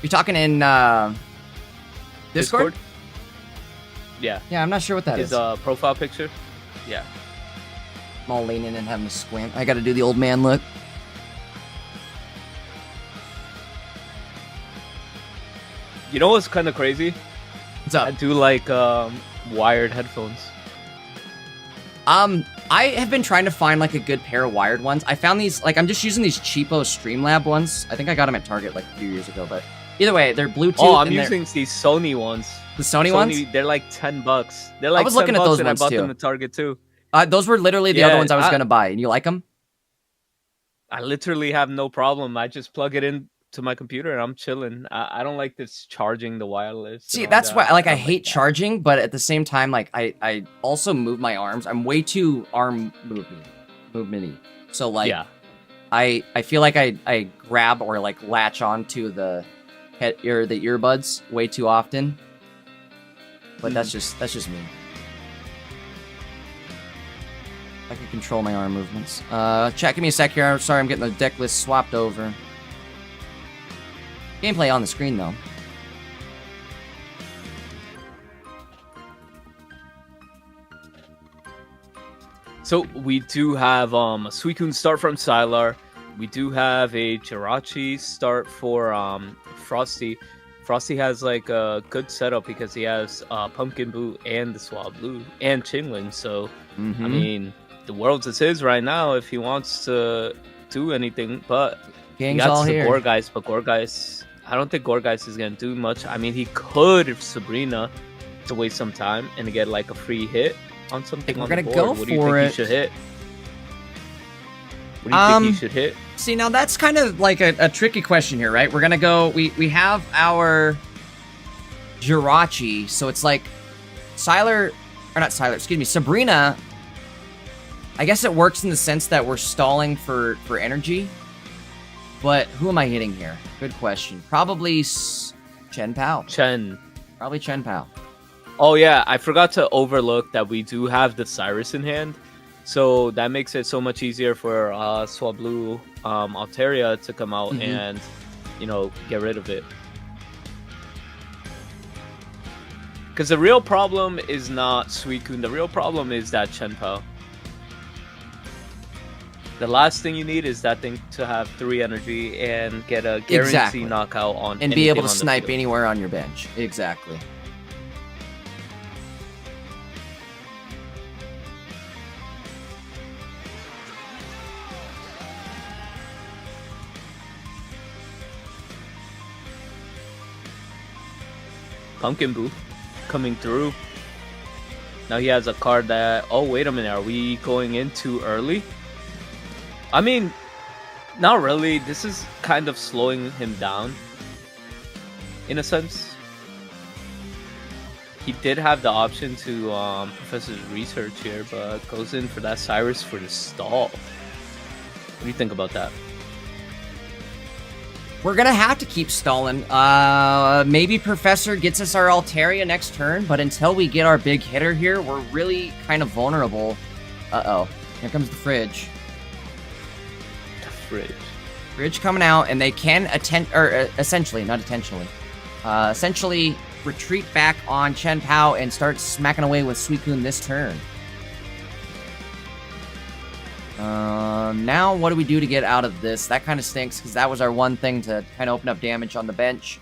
You're talking in Discord? Yeah. Yeah, I'm not sure what that is. His profile picture? Yeah. I'm all leaning and having a squint. I gotta do the old man look. You know what's kind of crazy? What's up? I do like wired headphones. I have been trying to find like a good pair of wired ones. I found these, like I'm just using these cheapo Streamlab ones. I think I got them at Target like a few years ago, but either way, they're Bluetooth. Oh, I'm using these Sony ones. The Sony ones? They're like $10. They're like I was looking at those ones I bought too. them at Target too. Those were literally the other ones I was gonna buy. And you like them? I literally have no problem. I just plug it in to my computer and I'm chilling. I don't like this charging the wireless. See, that's why like I hate charging, but at the same time, like I also move my arms. I'm way too arm movement-y. So like yeah. I feel like I grab or like latch onto the earbuds way too often. But that's just me. I can control my arm movements. Chat, give me a sec here. I'm sorry, I'm getting the deck list swapped over. Gameplay on the screen, though. So we do have a Suicune start from Sylar. We do have a Jirachi start for Frosty. Frosty has like a good setup because he has Pumpkin Boo and the Swablu and Chingling. So I mean, the world's is his right now if he wants to do anything. But Gang's he got all the here. Gorgeist, but Gorgeist, I don't think Gorgeist is gonna do much. I mean, he could if Sabrina to waste some time and get like a free hit on something. We're on gonna the board. go What do you for think it. he should hit? What do you think he should hit? See, now that's kind of like a tricky question here, right? We're gonna go. We have our Jirachi, so it's like Sylar, or not Sylar. Excuse me, Sabrina. I guess it works in the sense that we're stalling for energy. But who am I hitting here? Good question. Probably Chen Pao. Chen. Probably Chen Pao. Oh yeah, I forgot to overlook that we do have the Cyrus in hand. So that makes it so much easier for Swablu Altaria to come out and, you know, get rid of it. Because the real problem is not Suicune. The real problem is that Chen Pao. The last thing you need is that thing to have 3 energy and get a guarantee knockout on and be able to on the snipe field. anywhere on your bench. Exactly. Pumpkin Boo coming through. Now he has a card that... Oh, wait a minute. Are we going in too early? I mean, not really. This is kind of slowing him down. In a sense. He did have the option to Professor's Research here, but goes in for that Cyrus for the stall. What do you think about that? We're gonna have to keep stalling. Maybe Professor gets us our Altaria next turn, but until we get our big hitter here, we're really kind of vulnerable. Uh-oh. Here comes the fridge. The fridge. Fridge coming out, and they can essentially retreat back on Chen Pao and start smacking away with Suicune this turn. Now what do we do to get out of this? That kind of stinks, because that was our one thing to kind of open up damage on the bench.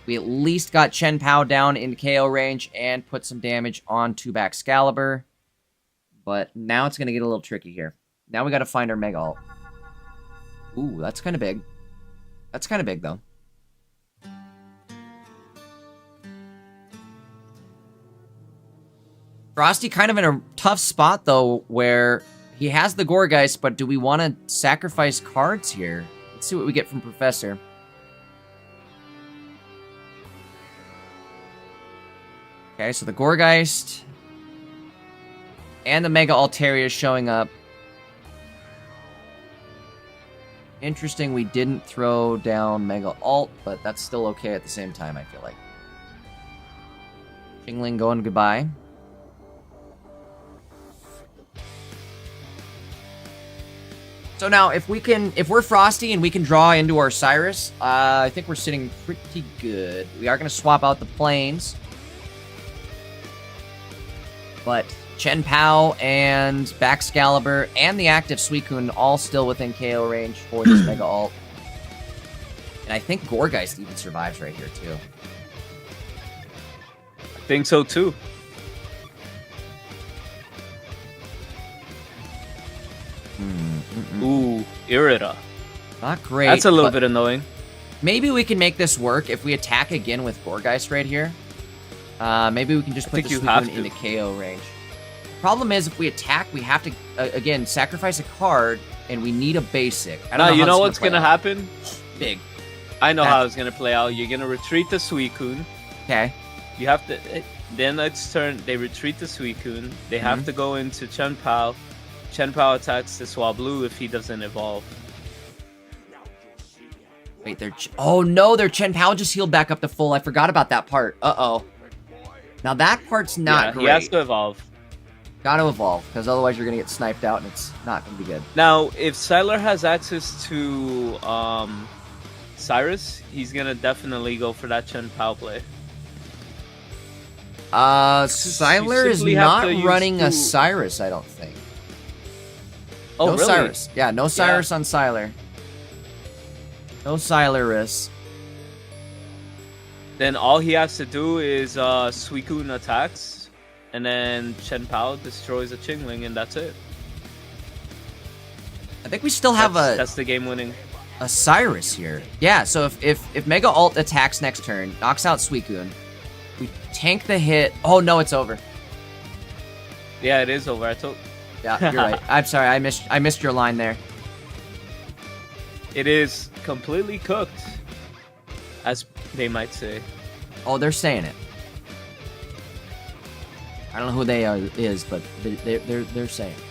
We at least got Chen Pao down in KO range and put some damage onto BAXCALIBUR. But now it's going to get a little tricky here. Now we got to find our Mega Alt. Ooh, that's kind of big. That's kind of big, though. Frosty kind of in a tough spot, though, where he has the Gorgeist, but do we want to sacrifice cards here? Let's see what we get from Professor. Okay, so the Gorgeist and the Mega Altaria is showing up. Interesting, we didn't throw down Mega Alt, but that's still okay at the same time, I feel like. Chingling going goodbye. So now, if we're Frosty and we can draw into our Cyrus, I think we're sitting pretty good. We are going to swap out the planes. But Chen Pao and BAXCALIBUR and the active Suicune all still within KO range for this Mega Alt. And I think Gourgeist even survives right here, too. I think so, too. Ooh, Irida. Not great. That's a little bit annoying. Maybe we can make this work if we attack again with Gourgeist right here. Maybe we can just put the Suicune into KO range. Problem is, if we attack, we have to, again, sacrifice a card, and we need a basic. I don't know you know what's going to happen? Big. I know how it's going to play out. You're going to retreat the Suicune. Okay. You have to... Then next turn, they retreat the Suicune. They have to go into Chen Pao. Chen Pao attacks the Swablu if he doesn't evolve. Wait, oh no, their Chen Pao just healed back up to full. I forgot about that part. Uh-oh. Now that part's not great. He has to evolve. Gotta evolve, because otherwise you're gonna get sniped out and it's not gonna be good. Now, if Sylar has access to Cyrus, he's gonna definitely go for that Chen Pao play. Sylar is not running a Cyrus, I don't think. Oh, no really? Cyrus. Yeah, no Cyrus on Sylar. No Cyrus. Then all he has to do is Suicune attacks, and then Chen Pao destroys a Chingling, and that's it. I think we still have that's the game-winning. A Cyrus here. Yeah, so if Mega Alt attacks next turn, knocks out Suicune, we tank the hit. Oh no, it's over. Yeah, it is over. Yeah, you're right. I'm sorry, I missed your line there. It is completely cooked, as they might say. Oh, they're saying it. I don't know who they is, but they're saying it.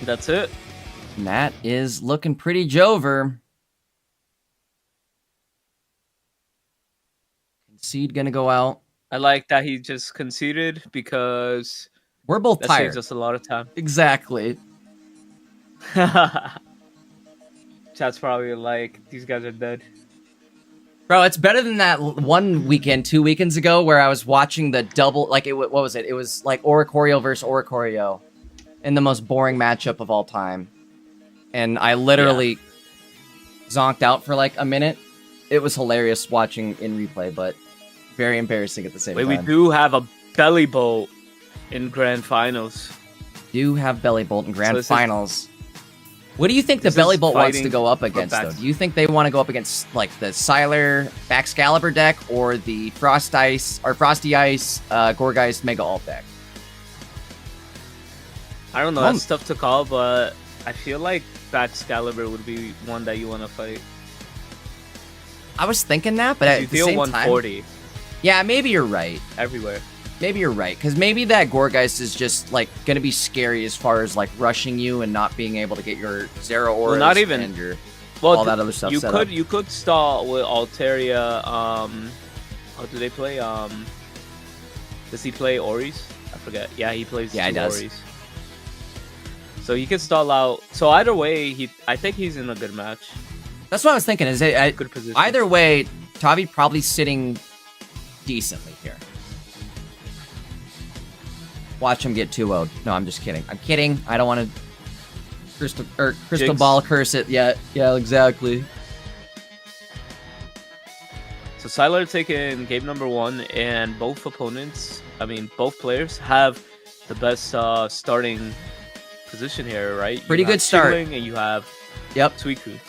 That's it. And that is looking pretty Jover. Concede gonna go out. I like that he just conceded because we're both tired. Saves us a lot of time. Exactly. Chat's probably like, these guys are dead. Bro, it's better than that one weekend, 2 weekends ago, where I was watching the double, like, what was it? It was like Oricorio versus Oricorio in the most boring matchup of all time. And I literally zonked out for like a minute. It was hilarious watching in replay, but very embarrassing at the same time. We do have a belly bolt in Grand Finals. Do have belly bolt in Grand Finals. What do you think the belly bolt wants to go up against, though? Do you think they want to go up against like the Sylar BAXCALIBUR deck or the Frosty Ice Gourgeist Mega Alt deck? I don't know. That's tough to call, but I feel like BAXCALIBUR would be one that you want to fight. I was thinking that, but at the same 140. time, yeah, maybe you're right. Everywhere. Maybe you're right, because maybe that Gourgeist is just like gonna be scary as far as like rushing you and not being able to get your Zero Auras not even and your all that other stuff. You could stall with Altaria. How do they play? Does he play Oris? I forget. Yeah, he plays. Yeah, he does. Oris. So he could stall out. So either way, I think he's in a good match. That's what I was thinking. Is it good position? Either way, Tavi probably sitting decently here. Watch him get 2-0'd. No, I'm just kidding. I'm kidding. I don't want to crystal ball curse it yet. Yeah, exactly. So Sylar taking game number 1, and both players have the best starting position here, right? Pretty good start. Chingling and you have Suicune.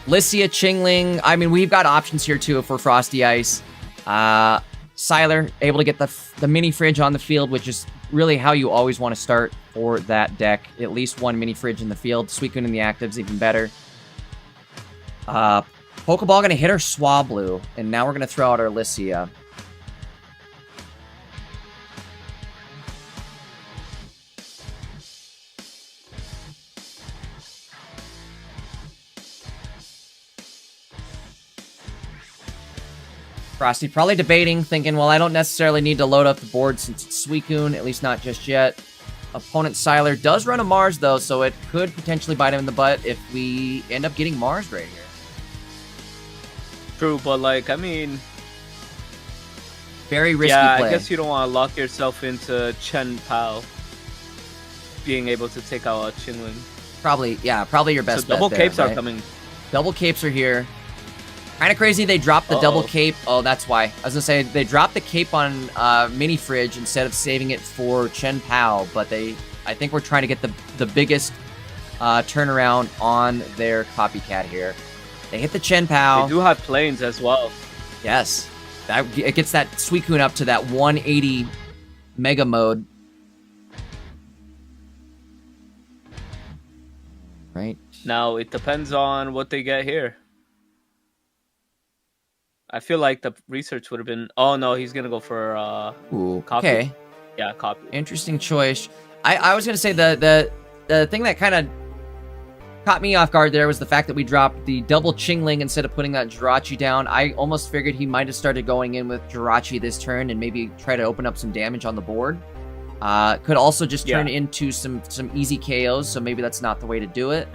Lyssia, Chingling. I mean, we've got options here too for Frosty Ice. Siler, able to get the mini fridge on the field, which is really how you always want to start for that deck. At least one mini fridge in the field. Suicune in the active's even better. Pokeball going to hit our Swablu, and now we're going to throw out our Lycia. Frosty probably debating, thinking, well, I don't necessarily need to load up the board since it's Suicune, at least not just yet. Opponent Siler does run a Mars, though, so it could potentially bite him in the butt if we end up getting Mars right here. True, but, like, I mean... Very risky play. I guess you don't want to lock yourself into Chen PAO being able to take out a Qingling. Probably your best bet double there, capes right? are coming. Double capes are here. Kind of crazy they dropped the double cape. Oh, that's why. I was going to say, they dropped the cape on Mini Fridge instead of saving it for Chen PAO, but I think we're trying to get the biggest turnaround on their copycat here. They hit the Chen PAO. They do have planes as well. Yes. It gets that Suicune up to that 180 Mega Mode. Right. Now, it depends on what they get here. I feel like the research would have been... Oh, no, he's going to go for copy. Okay. Yeah, copy. Interesting choice. I was going to say the thing that kind of caught me off guard there was the fact that we dropped the double Qingling instead of putting that Jirachi down. I almost figured he might have started going in with Jirachi this turn and maybe try to open up some damage on the board. Could also just turn into some easy KOs, so maybe that's not the way to do it.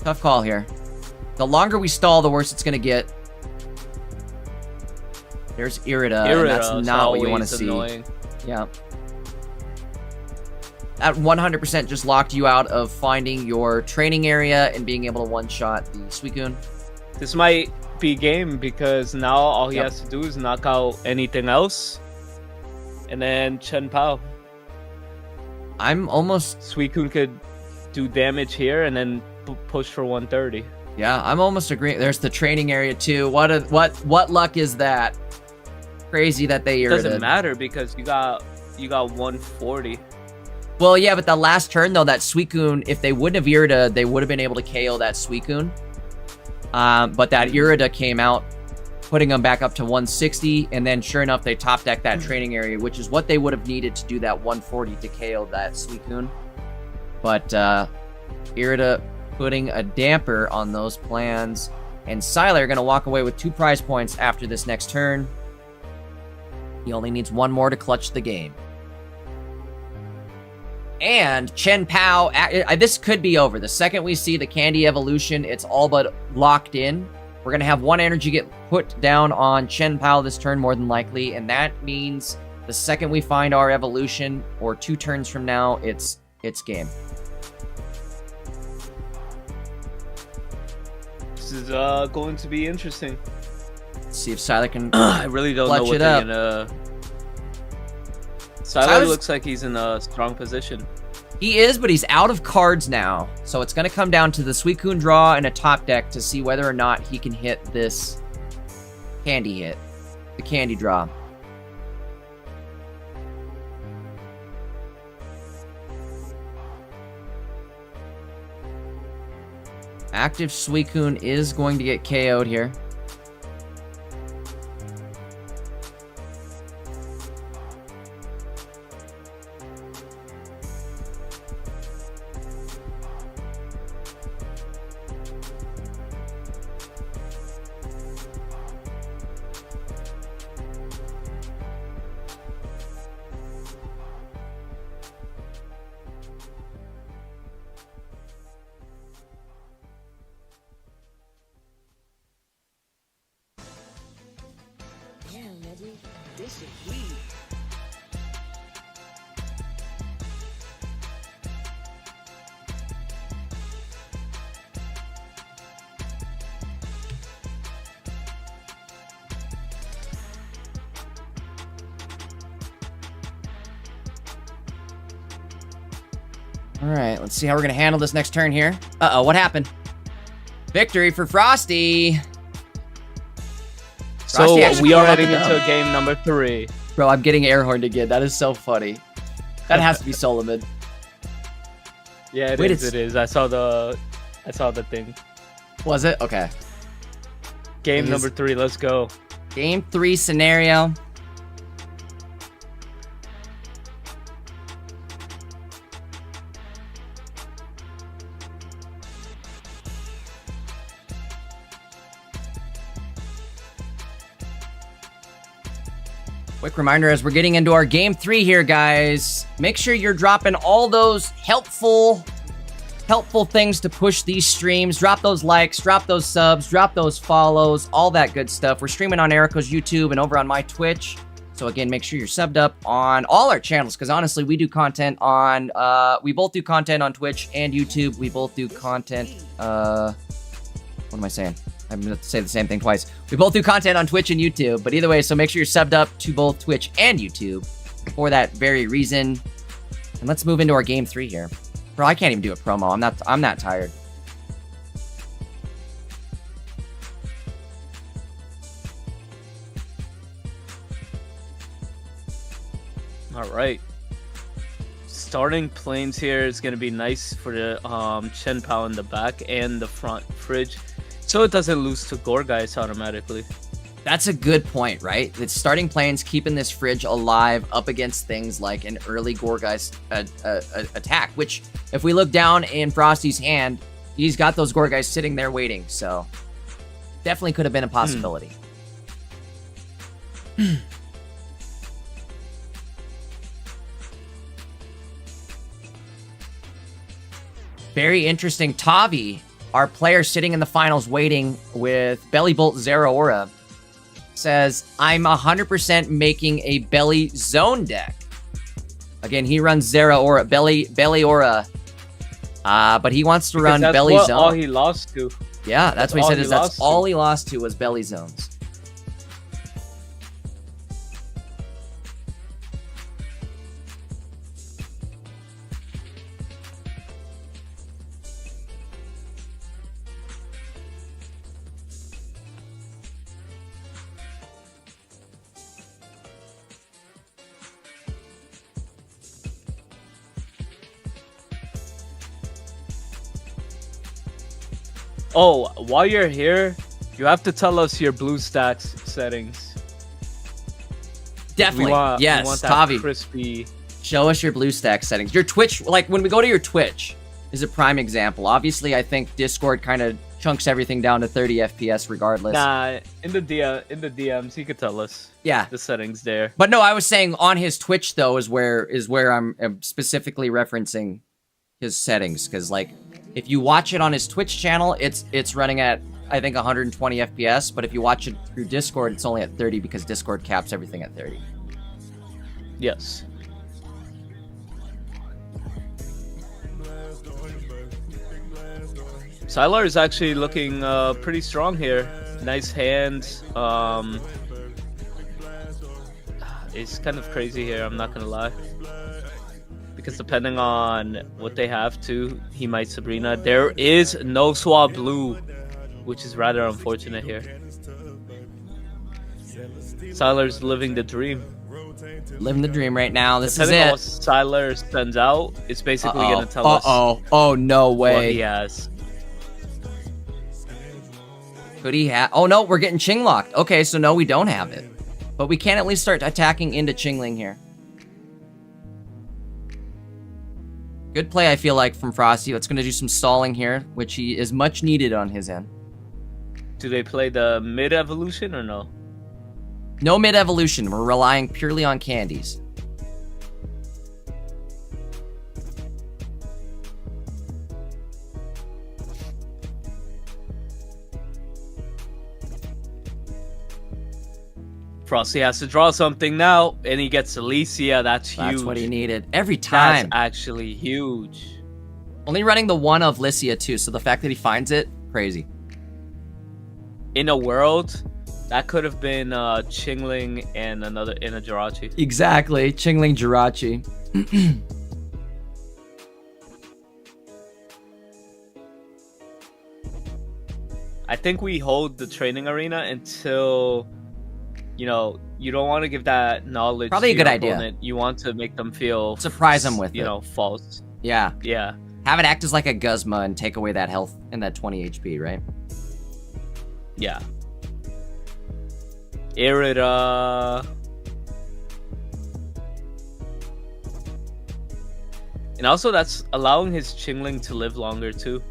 Tough call here. The longer we stall, the worse it's going to get. There's Irida, and that's not what you want to see. Yeah. That 100% just locked you out of finding your training area and being able to one-shot the Suicune. This might be game because now all he has to do is knock out anything else. And then Chen PAO. I'm almost... Suicune could do damage here and then push for 130. Yeah, I'm almost agreeing. There's the training area too. What luck is that? Crazy that they irritated. Doesn't matter because you got 140. Well, yeah, but the last turn though, that Suicune, if they wouldn't have Irida, they would have been able to KO that Suicune. But that Irida came out, putting them back up to 160, and then sure enough, they top deck that training area, which is what they would have needed to do that 140 to KO that Suicune. But Irida putting a damper on those plans, and Siler going to walk away with 2 prize points after this next turn. He only needs 1 more to clutch the game. And Chen PAO, this could be over. The second we see the Candy evolution, it's all but locked in. We're going to have 1 energy get put down on Chen PAO this turn more than likely, and that means the second we find our evolution, or 2 turns from now, it's game. This is going to be interesting. Let's see if Siler can I really don't know what they're gonna... Siler looks like he's in a strong position. He is, but he's out of cards now. So it's going to come down to the Suicune draw and a top deck to see whether or not he can hit this Candy hit. The Candy draw. Active Suicune is going to get KO'd here. All right, let's see how we're going to handle this next turn here. Uh-oh, what happened? Victory for Frosty. So Frosty actually we are pulled out heading the into dub. game number 3. Bro, I'm getting air horned again. That is so funny. That has to be Solomon. Yeah, Wait, it is. I saw the thing. Was it? Okay. Game It is- number 3. Let's go. Game 3 scenario. Quick reminder as we're getting into our game 3 here, guys. Make sure you're dropping all those helpful things to push these streams. Drop those likes, drop those subs, drop those follows, all that good stuff. We're streaming on Ericko's YouTube and over on my Twitch. So again, make sure you're subbed up on all our channels, because honestly, we do content on, we both do content on Twitch and YouTube. We both do content, what am I saying? I'm going to say the same thing twice. We both do content on Twitch and YouTube, but either way, so make sure you're subbed up to both Twitch and YouTube for that very reason. And let's move into our game 3 here. Bro, I can't even do a promo. I'm that tired. All right. Starting planes here is going to be nice for the CHIEN PAO in the back and the front fridge, so it doesn't lose to Gorgeist automatically. That's a good point, right? It's starting planes keeping this fridge alive up against things like an early Gorgeist attack, which if we look down in Frosty's hand, he's got those Gorgeists sitting there waiting, so definitely could have been a possibility. Very interesting. Tavi, our player sitting in the finals waiting with Belly Bolt Zero Aura, says, I'm 100% making a Belly Zone deck. Again, he runs Zero Aura, Belly Aura, but he wants to run Belly Zone. All he lost to. Yeah, that's what he said. Is that's lost all to. he lost to was Belly Zones. Oh, while you're here, you have to tell us your BlueStacks settings. Definitely. We want Yes, that Tavi. crispy. Show us your BlueStacks settings. Your Twitch, like when we go to your Twitch, is a prime example. Obviously, I think Discord kind of chunks everything down to 30 FPS regardless. Nah, in the DMs, he could tell us. Yeah. The settings there. But no, I was saying on his Twitch though is where I'm specifically referencing his settings, because like if you watch it on his Twitch channel, it's running at I think 120 FPS, but if you watch it through Discord, it's only at 30 because Discord caps everything at 30. Yes. Sylar is actually looking pretty strong here. Nice hands. It's kind of crazy here, I'm not gonna lie. Because depending on what they have too, he might Sabrina. There is no swap blue, which is rather unfortunate here. Sylar's living the dream. Living the dream right now. This Depending on what is it. Sylar sends out, it's basically gonna tell us Oh, no what way. he has. Could he have? Oh no, we're getting Ching locked. Okay, so no, we don't have it. But we can at least start attacking into Chingling here. Good play, I feel like, from Frosty. It's going to do some stalling here, which he is much needed on his end. Do they play the mid evolution or no? No mid-evolution. We're relying purely on candies. Frosty has to draw something now, and he gets Alicia. That's huge. That's what he needed. Every time. That's actually huge. Only running the one of Lycia, too, so the fact that he finds it, crazy. In a world, that could have been Chingling and another in a Jirachi. Exactly. Chingling Jirachi. I think we hold the training arena until, you know, you don't want to give that knowledge. Probably a to good your idea. opponent. You want to make them feel Surprise them with you it. know, false. Yeah. Yeah. Have it act as like a Guzma and take away that health and that 20 HP, right? Yeah. Irida. And also that's allowing his Chingling to live longer too.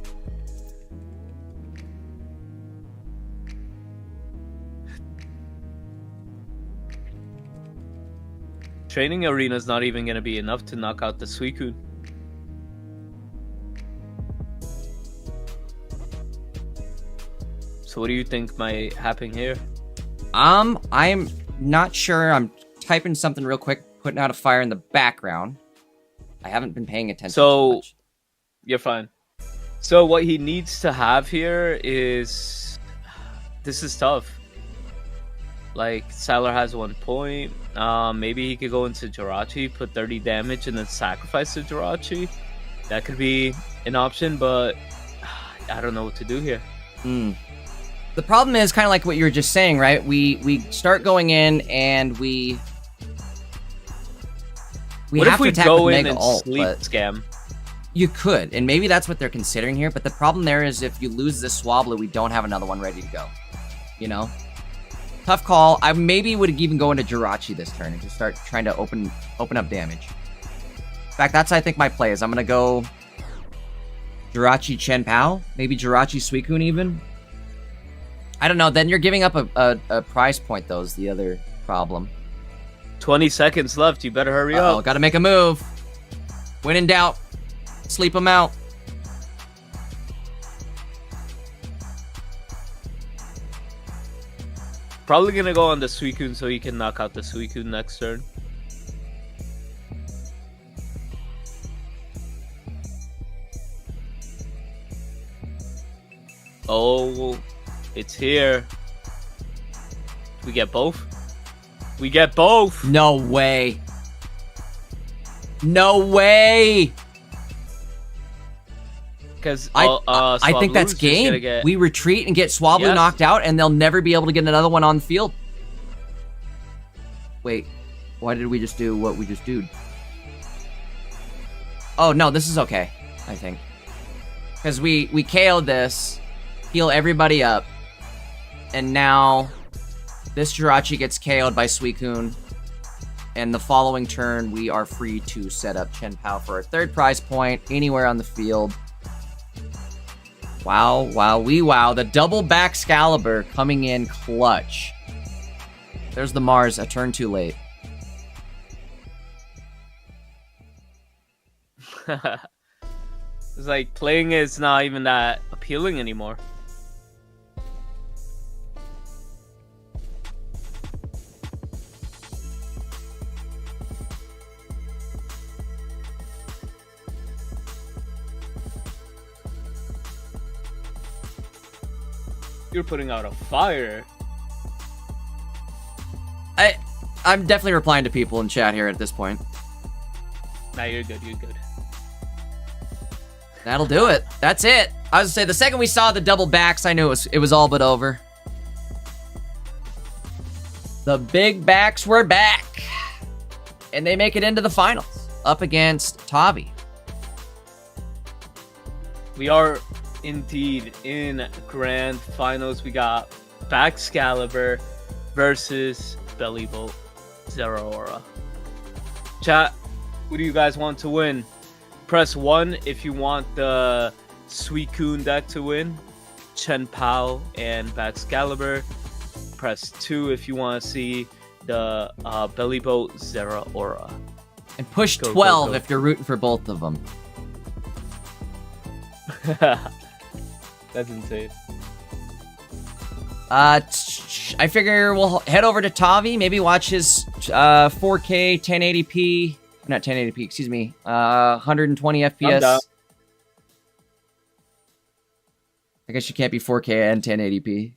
Training arena is not even going to be enough to knock out the Suicune. So what do you think might happen here? I'm not sure. I'm typing something real quick, putting out a fire in the background. I haven't been paying attention too much. You're fine. So what he needs to have here is... This is tough. Like, Sylar has 1 point. Maybe he could go into Jirachi, put 30 damage, and then sacrifice the Jirachi. That could be an option, but I don't know what to do here. The problem is kind of like what you were just saying, right? We start going in and we what have if we to attack go with in Mega and Ult, sleep but scam? you could, and maybe that's what they're considering here. But the problem there is if you lose this Swablu, we don't have another one ready to go. You know, tough call. I maybe would even go into Jirachi this turn and just start trying to open up damage. In fact, that's I think my play is I'm gonna go Jirachi Chen Pao, maybe Jirachi Suicune even. I don't know. Then you're giving up a prize point, though, is the other problem. 20 seconds left. You better hurry up. Gotta make a move. When in doubt, sleep him out. Probably gonna go on the Suicune so he can knock out the Suicune next turn. Oh, it's here. We get both? We get both! No way. No way! Because I think that's game. We retreat and get Swablu knocked out, and they'll never be able to get another one on the field. Wait, why did we just do what we just did? Oh, no, this is okay, I think. Because we KO'd this, heal everybody up, and now this Jirachi gets KO'd by Suicune, and the following turn, we are free to set up Chen Pao for our third prize point anywhere on the field. Wow, wow, wow. The double BAXCALIBUR coming in clutch. There's the Mars, a turn too late. It's like playing is not even that appealing anymore. You're putting out a fire. I'm definitely replying to people in chat here at this point. Nah, you're good, you're good. That'll do it. That's it. I was gonna say, the second we saw the double backs, I knew it was all but over. The big backs were back. And they make it into the finals. Up against Tavi. We are indeed in grand finals. We got BAXCALIBUR versus Bellybolt Zeraora. Chat, who do you guys want to win? Press 1 if you want the Suicune deck to win, Chen Pao and BAXCALIBUR. Press 2 if you want to see the Bellybolt Zeraora. And push 12 if you're rooting for both of them. That's insane. I figure we'll head over to Tavi, maybe watch his 4K 1080p, not 1080p, excuse me, 120 FPS. I guess you can't be 4K and 1080p.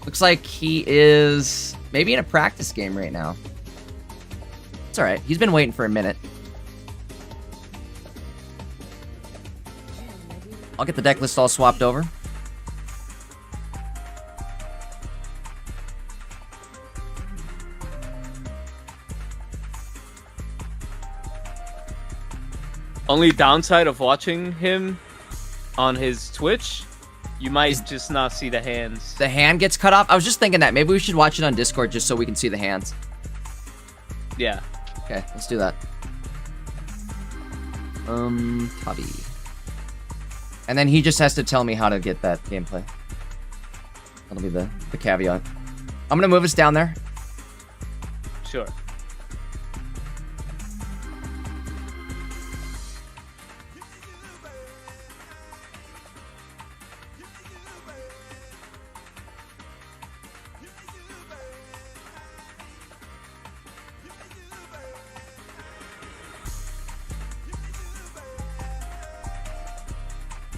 Looks like he is maybe in a practice game right now. It's alright, he's been waiting for a minute. I'll get the deck list all swapped over. Only downside of watching him on his Twitch, you might just not see the hands. The hand gets cut off? I was just thinking that. Maybe we should watch it on Discord just so we can see the hands. Yeah. Okay, let's do that. Hobby. And then he just has to tell me how to get that gameplay. That'll be the caveat. I'm gonna move us down there. Sure.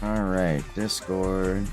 Alright, Discord.